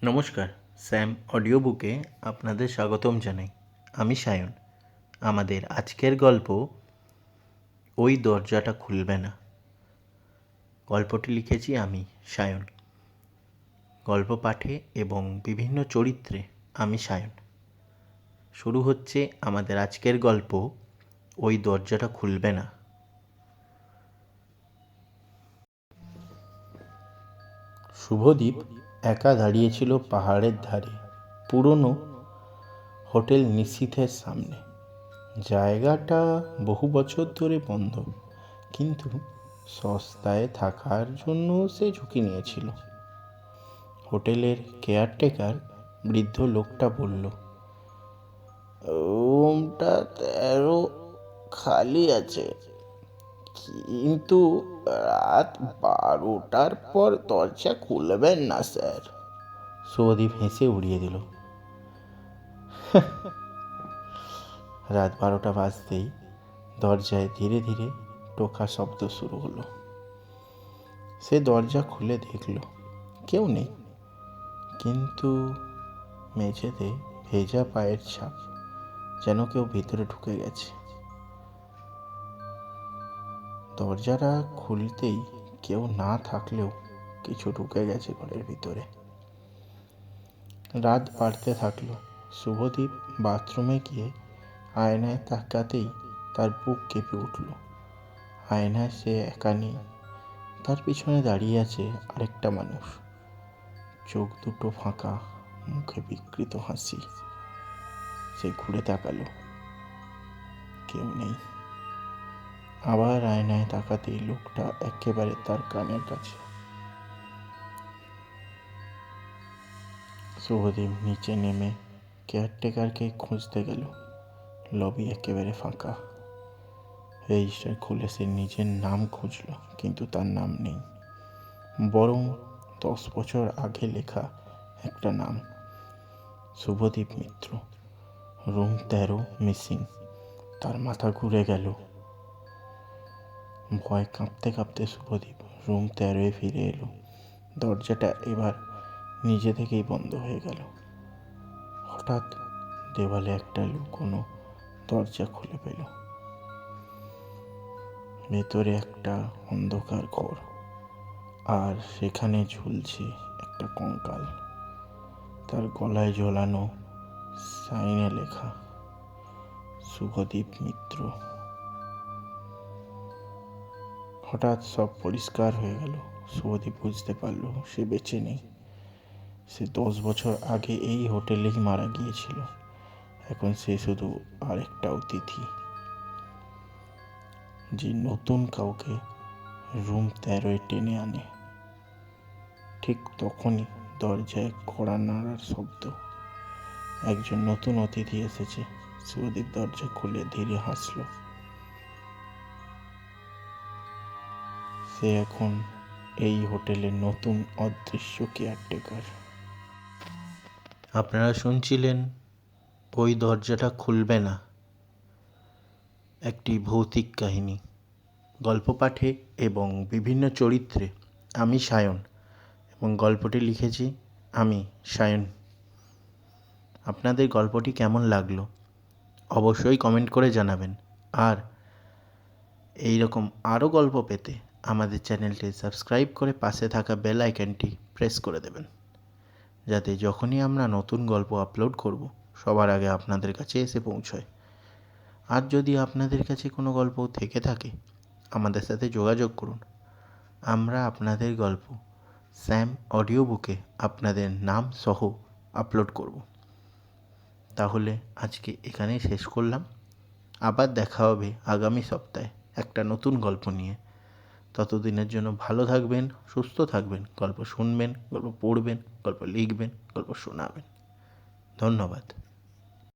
নমস্কার, Sam audio বুকে আপনাদের স্বাগতম জানাই। আমি সায়ন। আমাদের আজকের গল্প ওই দরজাটা খুলবে না। গল্পটি লিখেছি আমি, সায়ন। গল্প পাঠে এবং বিভিন্ন চরিত্রে আমি সায়ন। শুরু হচ্ছে আমাদের আজকের গল্প, ওই দরজাটা খুলবে না। শুভদীপ একা দাঁড়িয়েছিল পাহাড়ের ধারে, পুরনো হোটেল নিশীথের সামনে। জায়গাটা বহু বছর ধরে বন্ধ, কিন্তু সস্তায় থাকার জন্য সে ঝুঁকি নিয়েছিল। হোটেলের কেয়ারটেকার বৃদ্ধ লোকটা বলল, রুমটা 13 খালি আছে, কিন্তু রাত 12টার পর দরজা খুলবেন না স্যার। শুভদীপ হেসে উড়িয়ে দিল। রাত 12টা বাজতেই দরজায় ধীরে ধীরে টোকা শব্দ শুরু হলো। সে দরজা খুলে দেখল কেউ নেই, কিন্তু মেঝেতে ভেজা পায়ের ছাপ, যেন কেউ ভিতরে ঢুকে গেছে। দরজাটা খুলতেই কেউ না থাকলেও কিছু ঢুকে গেছে ঘরের ভিতরে। রাত বাড়তে থাকলো। শুভদীপ বাথরুমে গিয়ে আয়নায় তাকাতেই তার বুক কেঁপে উঠল। আয়নায় সে একা নেই, তার পিছনে দাঁড়িয়ে আছে আরেকটা মানুষ। চোখ দুটো ফাঁকা, মুখে বিকৃত হাসি। সে ঘুরে তাকালো, কেউ নেই। আবার আয়নায় তাকাতেই লোকটা একেবারে তার কানের কাছে। শুভদীপ নিচে নেমে কেয়ারটেকারকে খুঁজতে গেল। লবি একেবারে ফাঁকা। রেজিস্টার খুলে সে নিজের নাম খুঁজল, কিন্তু তার নাম নেই, বরং 10 বছর আগে লেখা একটা নাম, শুভদীপ মিত্র। Room 13 missing. তার মাথা ঘুরে গেল। ভয় কাঁপতে কাঁপতে শুভদীপ রুম 13-এ ফিরে এলো। দরজাটা এবার নিজে থেকেই বন্ধ হয়ে গেল। হঠাৎ দেওয়ালে একটা লুকোনো দরজা খুলে পেল। ভেতরে একটা অন্ধকার ঘর, আর সেখানে ঝুলছে একটা কঙ্কাল। তার গলায় ঝোলানো সাইনে লেখা, শুভদীপ মিত্র। হঠাৎ সব পরিষ্কার হয়ে গেল। শুভদীপ বুঝতে পারল সে বেঁচে নেই। সে 10 বছর আগে এই হোটেলেই মারা গিয়েছিল। এখন সে শুধু আরেকটা অতিথি, যে নতুন কাউকে রুম 13-এ টেনে আনে। ঠিক তখনই দরজায় কড়া নাড়ার শব্দ। একজন নতুন অতিথি এসেছে। শুভদীপ দরজা খুলে ধীরে হাসল। সে এখন এই হোটেলের নতুন অদৃশ্য কেয়ারটেকার। আপনারা শুনছিলেন ওই দরজাটা খুলবে না, একটি ভৌতিক কাহিনী। গল্প পাঠে এবং বিভিন্ন চরিত্রে আমি সায়ন, এবং গল্পটি লিখেছি আমি, সায়ন। আপনাদের গল্পটি কেমন লাগলো অবশ্যই কমেন্ট করে জানাবেন। আর এই রকম আরও গল্প পেতে আমাদের চ্যানেলটি সাবস্ক্রাইব করে পাশে থাকা বেল আইকনটি প্রেস করে দেবেন, যাতে যখনই আমরা নতুন গল্প আপলোড করব সবার আগে আপনাদের কাছে এসে পৌঁছয়। আর যদি আপনাদের কাছে কোনো গল্প থেকে থাকে, আমাদের সাথে যোগাযোগ করুন। আমরা আপনাদের গল্প স্যাম অডিও বুকে আপনাদের নাম সহ আপলোড করব। তাহলে আজকে এখানেই শেষ করলাম। আবার দেখা হবে আগামী সপ্তাহে একটা নতুন গল্প নিয়ে। ততদিনের জন্য ভালো থাকবেন, সুস্থ থাকবেন, গল্প শুনবেন, গল্প পড়বেন, গল্প লিখবেন, গল্প শোনাবেন। ধন্যবাদ।